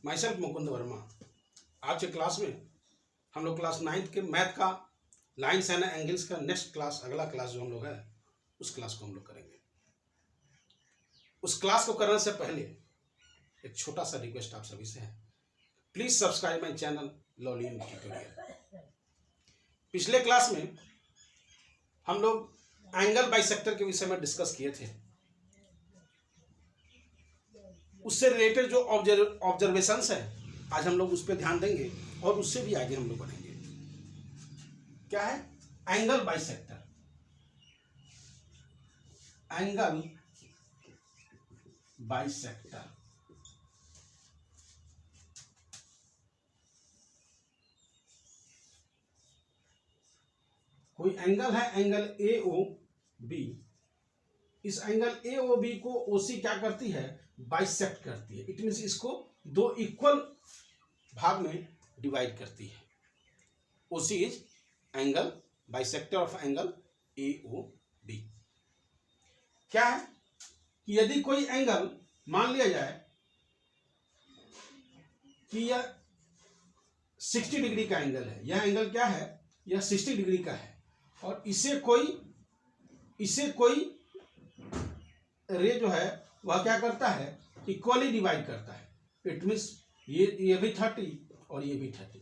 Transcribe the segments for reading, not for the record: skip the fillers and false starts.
My self Mukund Verma. आज के class में हम लोग क्लास 9th के मैथ का लाइन्स एंड एंगल्स का नेक्स्ट क्लास, अगला क्लास जो हम लोग है उस क्लास को हम लोग करेंगे। उस क्लास को करने से पहले एक छोटा सा रिक्वेस्ट आप सभी से है, प्लीज सब्सक्राइब माई चैनल लॉलिन ट्यूटोरियल। पिछले क्लास में हम लोग एंगल बाइसेक्टर के विषय में डिस्कस किए थे। उससे रिलेटेड जो ऑब्जर्वेशंस है आज हम लोग उस पर ध्यान देंगे और उससे भी आगे हम लोग बढ़ेंगे। क्या है एंगल बाइसेक्टर? एंगल बाइसेक्टर कोई एंगल है, एंगल ए ओ बी। इस एंगल ए ओ बी को ओसी क्या करती है? बाइसेक्ट करती है। इट मीन्स इसको दो इक्वल भाग में डिवाइड करती है। OC is angle bisector of angle A O B. क्या है कि यदि कोई एंगल मान लिया जाए कि यह 60 डिग्री का एंगल है, यह एंगल क्या है? यह 60 डिग्री का है और इसे कोई रे जो है वह क्या करता है? इक्वली डिवाइड करता है। इट मीन्स ये भी 30 और ये भी 30।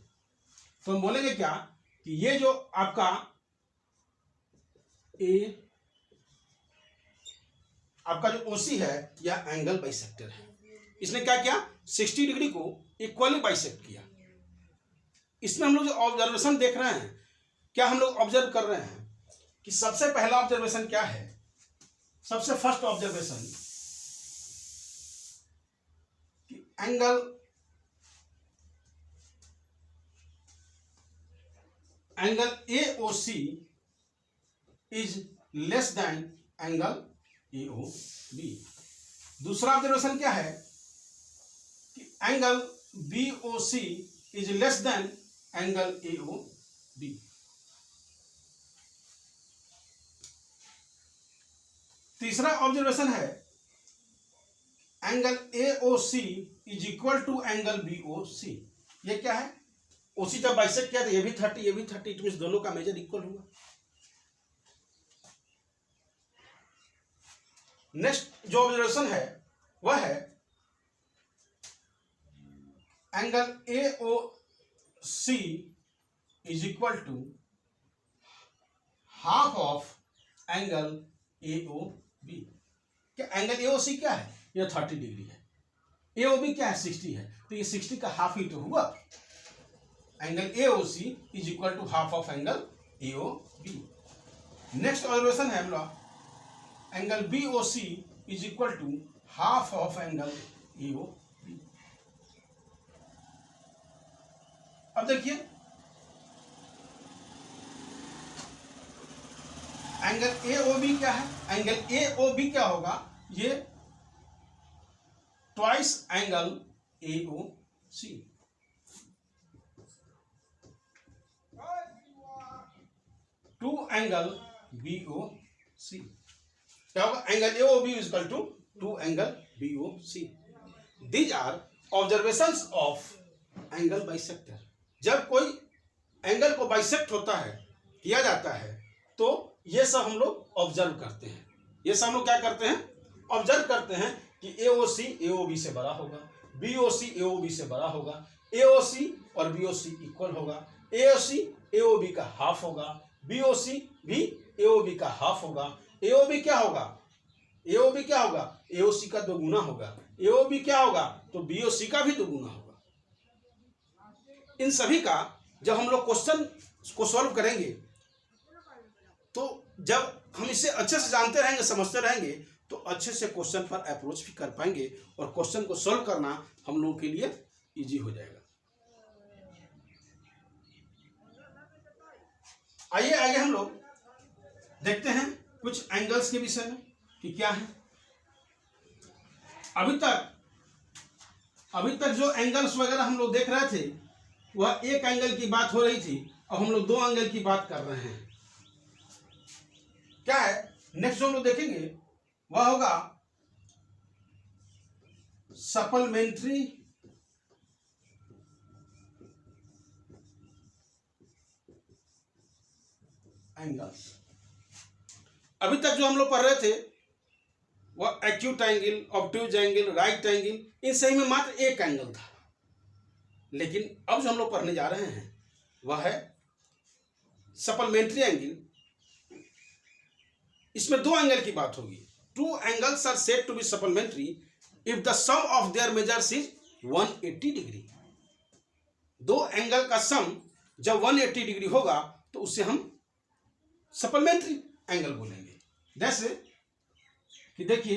तो हम बोलेंगे क्या कि ये जो आपका आपका जो ओसी है यह एंगल बाइसेक्टर है। इसने क्या किया? 60 डिग्री को इक्वली बाइसेक्ट किया। इसमें हम लोग जो ऑब्जर्वेशन देख रहे हैं, क्या हम लोग ऑब्जर्व कर रहे हैं कि सबसे पहला ऑब्जर्वेशन क्या है? सबसे फर्स्ट ऑब्जर्वेशन कि angle A O C is less than angle A O B. दूसरा ऑब्जर्वेशन क्या है कि angle B O C is less than angle A O B. तीसरा ऑब्जर्वेशन है angle A O C is equal to angle B O C. ये क्या है? ओसी जब बाइसेक्ट किया तो ये भी 30 ये भी 30, इट मींस दोनों का मेजर इक्वल हुआ। नेक्स्ट जो ऑब्जर्वेशन है वह है angle A O C is equal to half of angle A O B. क्या एंगल ए ओ सी क्या है? यह 30 डिग्री है। ए ओ बी क्या है? 60 है। तो ये 60 का हाफ ही तो हुआ। Angle A O C is equal to half of angle A O B. Next observation है हमारा angle B O C is equal to half of angle A O B. अब देखिए एंगल ए ओ बी क्या है? Angle A O B क्या होगा? ये twice angle A O C. Two angle B O C क्या होगा? Angle A O B is equal to 2 angle B O C. These are observations of angle bisector. जब कोई angle को bisect होता है, किया जाता है, तो ये सब हम लोग ऑब्जर्व करते हैं। ये सब हम लोग क्या करते हैं? ऑब्जर्व करते हैं कि ए ओ सी ए ओ बी से बड़ा होगा, बी ओ सी ए ओ बी से बड़ा होगा, ए ओ सी और बी ओ सी इक्वल होगा, ए ओ सी ए ओ बी का हाफ होगा, बी ओ सी भी ए ओ बी का हाफ होगा, ए ओ बी क्या होगा? ए ओ बी क्या होगा? ए ओ सी का दोगुना होगा, ए ओ बी क्या होगा? तो बी ओ सी का भी दोगुना होगा। इन सभी का जब हम लोग क्वेश्चन को सॉल्व करेंगे तो जब हम इसे अच्छे से जानते रहेंगे, समझते रहेंगे, तो अच्छे से क्वेश्चन पर अप्रोच भी कर पाएंगे और क्वेश्चन को सॉल्व करना हम लोगों के लिए इजी हो जाएगा। आइए आगे हम लोग देखते हैं कुछ एंगल्स के विषय में कि क्या है। अभी तक जो एंगल्स वगैरह हम लोग देख रहे थे वह एक एंगल की बात हो रही थी। अब हम लोग 2 एंगल की बात कर रहे हैं। क्या है नेक्स्ट जो हम लोग देखेंगे वह होगा सप्लीमेंट्री एंगल्स। अभी तक जो हम लोग पढ़ रहे थे वह acute angle, obtuse angle, right angle, इन सही में मात्र एक एंगल था। लेकिन अब जो हम लोग पढ़ने जा रहे हैं वह है सप्लीमेंट्री एंगल। इसमें दो एंगल की बात होगी। Two angles are said to be supplementary if the sum of their measures is 180 degree. दो एंगल का सम जब 180 डिग्री होगा तो उससे हम सप्लीमेंट्री एंगल बोलेंगे। जैसे कि देखिए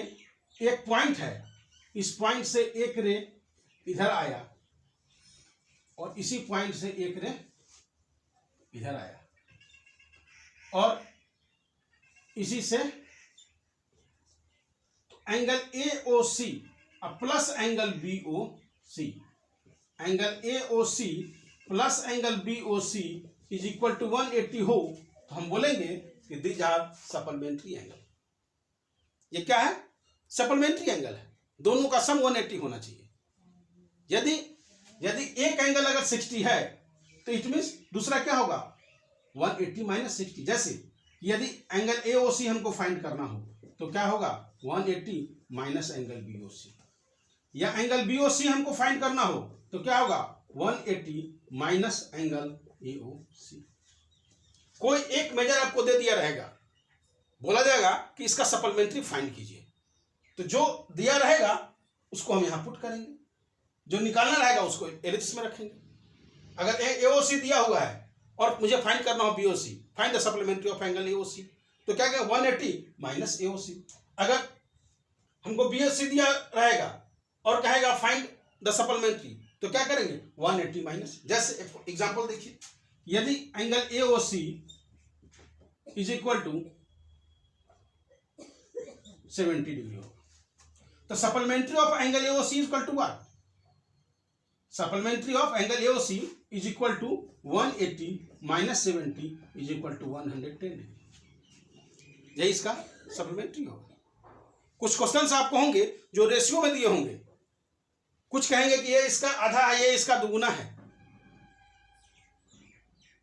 एक पॉइंट है, इस पॉइंट से एक रे इधर आया और इसी पॉइंट से एक रे इधर आया और इसी से तो angle AOC plus angle BOC, angle AOC plus angle BOC is equal to 180 हो तो हम बोलेंगे कि दीज आर सप्लीमेंट्री एंगल। ये क्या है? सप्लीमेंट्री एंगल है, दोनों का सम 180 होना चाहिए। यदि एक एंगल अगर 60 है तो इट मीन्स दूसरा क्या होगा? 180 माइनस 60। जैसे यदि एंगल AOC हमको फाइंड करना हो तो क्या होगा? 180 माइनस एंगल BOC। या एंगल BOC हमको फाइंड करना हो तो क्या होगा? 180 माइनस एंगल AOC। कोई एक मेजर आपको दे दिया रहेगा, बोला जाएगा कि इसका सप्लीमेंट्री फाइंड कीजिए, तो जो दिया रहेगा उसको हम यहां पुट करेंगे, जो निकालना रहेगा उसको एलिप्स में रखेंगे। अगर AOC दिया हुआ है और मुझे फाइंड करना हो BOC, find the supplementary of angle AOC, तो क्या कहेंगे? 180 माइनस AOC। अगर हमको BOC दिया रहेगा और कहेगा फाइंड द सप्लीमेंट्री, तो क्या करेंगे? 180 माइनस। जैसे एग्जांपल देखिए, यदि angle AOC is equal to 70 degree हो तो supplementary of angle AOC is equal to what? Supplementary of angle AOC is equal to 180 minus 70 is equal to 110 degree. यही इसका सप्लीमेंट्री होगा। कुछ क्वेश्चंस आपको होंगे जो रेशियो में दिए होंगे, कुछ कहेंगे कि ये इसका आधा है, ये इसका दुगुना है,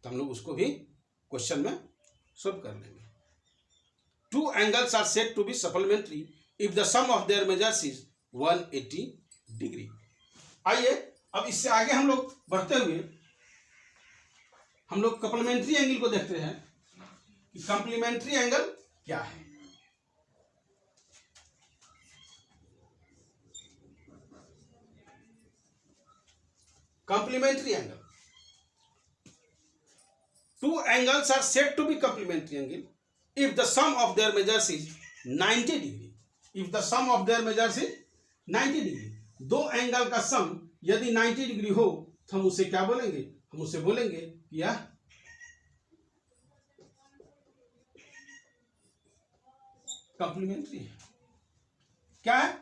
तो हम लोग उसको भी क्वेश्चन में सॉल्व कर लेंगे। Two angles are said to be supplementary if the sum of their measures is 180 degree. आइए अब इससे आगे हम लोग बढ़ते हुए हम लोग कम्प्लीमेंट्री एंगल को देखते हैं कि कम्प्लीमेंट्री एंगल क्या है। Complementary angle, two angles are said to be complementary angle if the sum of their measures is 90 degree. If the sum of their measures is 90 degree, दो एंगल का सम यदि 90 degree हो तो हम उसे क्या बोलेंगे? हम उसे बोलेंगे कि यह कम्प्लीमेंट्री है। क्या है?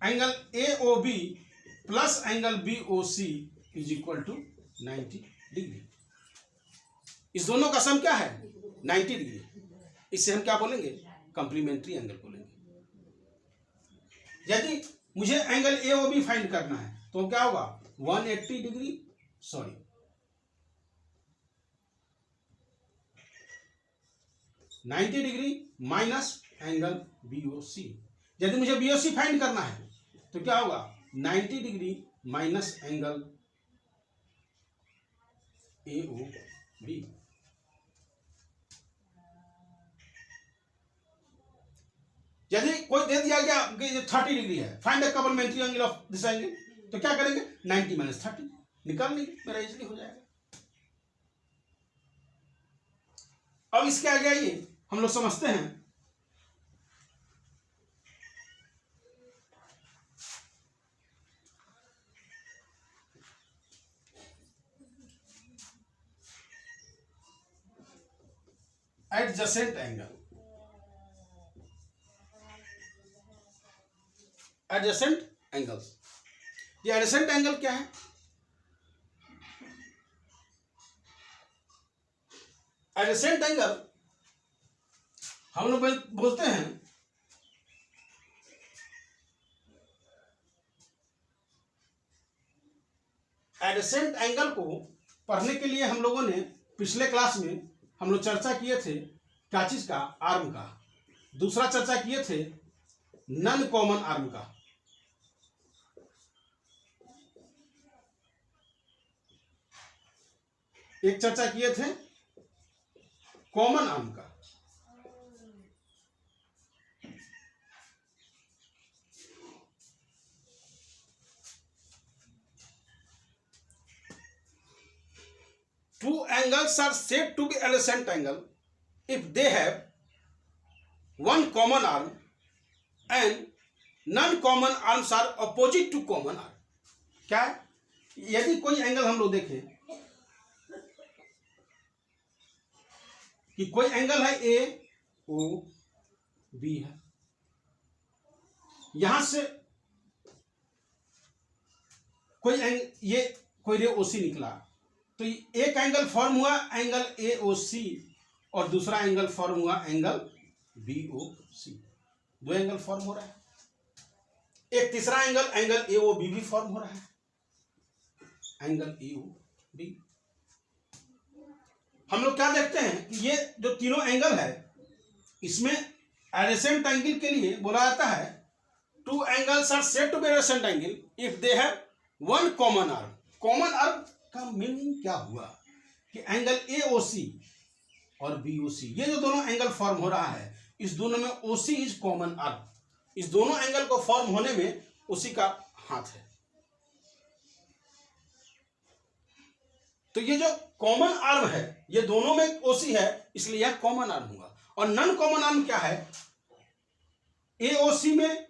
Angle AOB plus angle BOC is equal to 90 degree. इस दोनों का सम क्या है? 90 डिग्री। इससे हम क्या बोलेंगे? कम्प्लीमेंट्री एंगल बोलेंगे। यदि मुझे एंगल AOB फाइंड करना है तो क्या होगा? 180 degree, sorry 90 degree minus angle BOC। यदि मुझे BOC फाइंड करना है तो क्या होगा? 90 डिग्री माइनस एंगल AOB। यदि कोई दे दिया गया कि 30 डिग्री है, find the complementary angle of this angle, तो क्या करेंगे? 90 माइनस 30 निकाल लेंगे, मेरा इजीली हो जाएगा। अब इसके आगे आइए हम लोग समझते हैं एडजेसेंट एंगल। एडजेसेंट एंगल्स, ये एडजेसेंट एंगल क्या है? एडजेसेंट एंगल हम लोग बोलते हैं एडजेसेंट एंगल को पढ़ने के लिए हम लोगों ने पिछले क्लास में हम लोग चर्चा किए थे क्या चीज का, आर्म का। दूसरा चर्चा किए थे नॉन कॉमन आर्म का। एक चर्चा किए थे कॉमन आर्म का। Two angles are said to be adjacent angle if they have one common arm and non-common arms are opposite to common arm। क्या है? यदि कोई एंगल हम लोग देखें कि कोई एंगल है ए ओ बी है, यहां से कोई रे ओ सी निकला, तो एक एंगल फॉर्म हुआ एंगल ए ओ सी और दूसरा एंगल फॉर्म हुआ एंगल बी ओ सी। दो एंगल फॉर्म हो रहा है। एक तीसरा एंगल ए ओ बी भी फॉर्म हो रहा है, एंगल ए ओ बी। हम लोग क्या देखते हैं कि ये जो तीनों एंगल है इसमें एडजेसेंट एंगल के लिए बोला जाता है two angles are said to be adjacent angle if they have one common arm. Common arm का मीनिंग क्या हुआ कि एंगल ए ओ सी और बी ओ सी, ये जो दोनों एंगल फॉर्म हो रहा है इस दोनों में ओ सी इज कॉमन आर्म। इस दोनों एंगल को फॉर्म होने में उसी का हाथ है। तो ये जो कॉमन आर्म है ये दोनों में ओ सी है, इसलिए यह कॉमन आर्म हुआ। और नॉन कॉमन आर्म क्या है? ए ओ सी में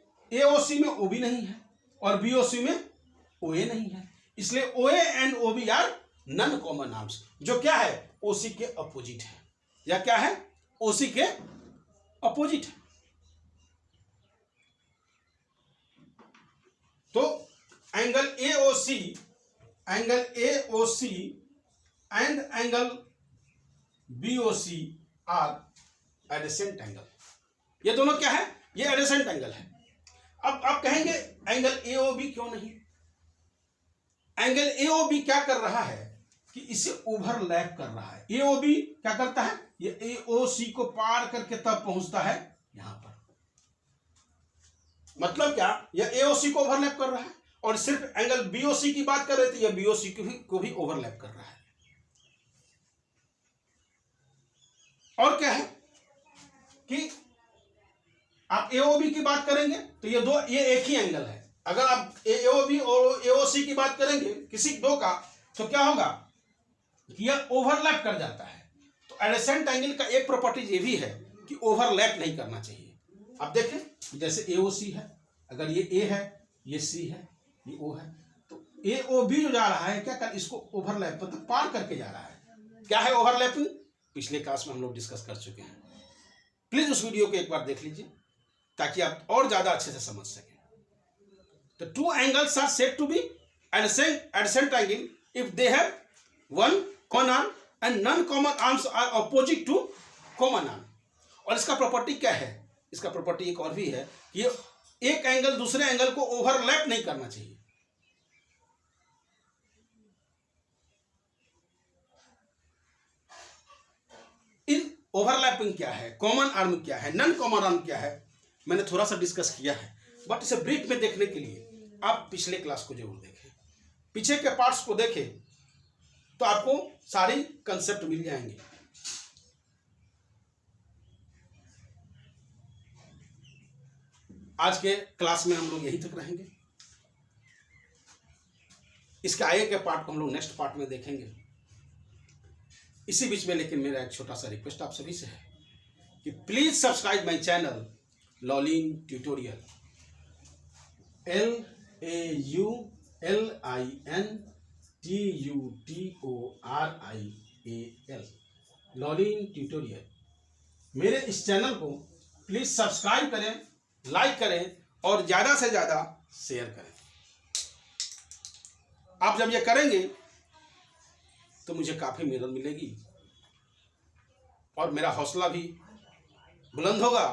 ओ बी नहीं है और बी ओ सी में ओ ए नहीं है, इसलिए O A and O B are non common arms, जो क्या है ओ सी के अपोजिट है। या क्या है? ओ सी के अपोजिट है। तो angle A O C and angle B O C are adjacent angle. ये दोनों क्या है? ये एडजेसेंट एंगल है। अब आप कहेंगे एंगल ए ओ बी क्यों नहीं? एंगल ए ओ बी क्या कर रहा है कि इसे ओवरलैप कर रहा है। ए ओ बी क्या करता है? ये ए ओ सी को पार करके तब पहुंचता है यहां पर। मतलब क्या? यह ए ओ सी को ओवरलैप कर रहा है और सिर्फ एंगल बी ओ सी की बात कर रहे थे, यह बी ओ सी को भी ओवरलैप कर रहा है। और क्या है कि आप ए ओ बी की बात करेंगे तो ये एक ही एंगल है। अगर आप ए ओ बी और ए ओ सी की बात करेंगे किसी दो का, तो क्या होगा कि यह ओवरलैप कर जाता है। तो एडजेसेंट एंगल का एक प्रॉपर्टीज ये भी है कि ओवरलैप नहीं करना चाहिए। आप देखें जैसे ए ओ सी है, अगर ये ए है, ये सी है, ये ओ है, तो ए ओ बी जो जा रहा है क्या कर इसको ओवरलैप मतलब पार करके जा रहा है। क्या है ओवरलैपिंग? पिछले क्लास में हम लोग डिस्कस कर चुके हैं। प्लीज उस वीडियो को एक बार देख लीजिए ताकि आप और ज्यादा अच्छे से समझ सकें। The two angles are said to be adjacent angle if they have one common arm and non-common arms are opposite to common arm। और इसका प्रॉपर्टी क्या है? इसका प्रॉपर्टी एक और भी है कि एक एंगल दूसरे एंगल को ओवरलैप नहीं करना चाहिए। इन ओवरलैपिंग क्या है, कॉमन आर्म क्या है, नॉन कॉमन आर्म क्या है, मैंने थोड़ा सा डिस्कस किया है, बट इसे ब्रीफ में देखने के लिए आप पिछले क्लास को जरूर देखें, पीछे के पार्ट्स को देखें तो आपको सारी कंसेप्ट मिल जाएंगे। आज के क्लास में हम लोग यहीं तक रहेंगे। इसके आगे के पार्ट को हम लोग नेक्स्ट पार्ट में देखेंगे। इसी बीच में लेकिन मेरा एक छोटा सा रिक्वेस्ट आप सभी से है कि प्लीज सब्सक्राइब माय चैनल लॉलिन ट्यूटोरियल, LAULINTUTORIAL, लॉलिन ट्यूटोरियल। मेरे इस चैनल को प्लीज सब्सक्राइब करें, लाइक करें और ज़्यादा से ज़्यादा शेयर करें। आप जब ये करेंगे तो मुझे काफ़ी मदद मिलेगी और मेरा हौसला भी बुलंद होगा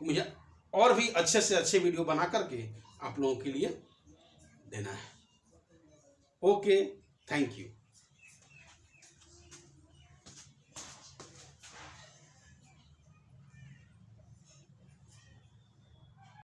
कि मुझे और भी अच्छे से अच्छे वीडियो बना करके आप लोगों के लिए देना है। Okay, thank you.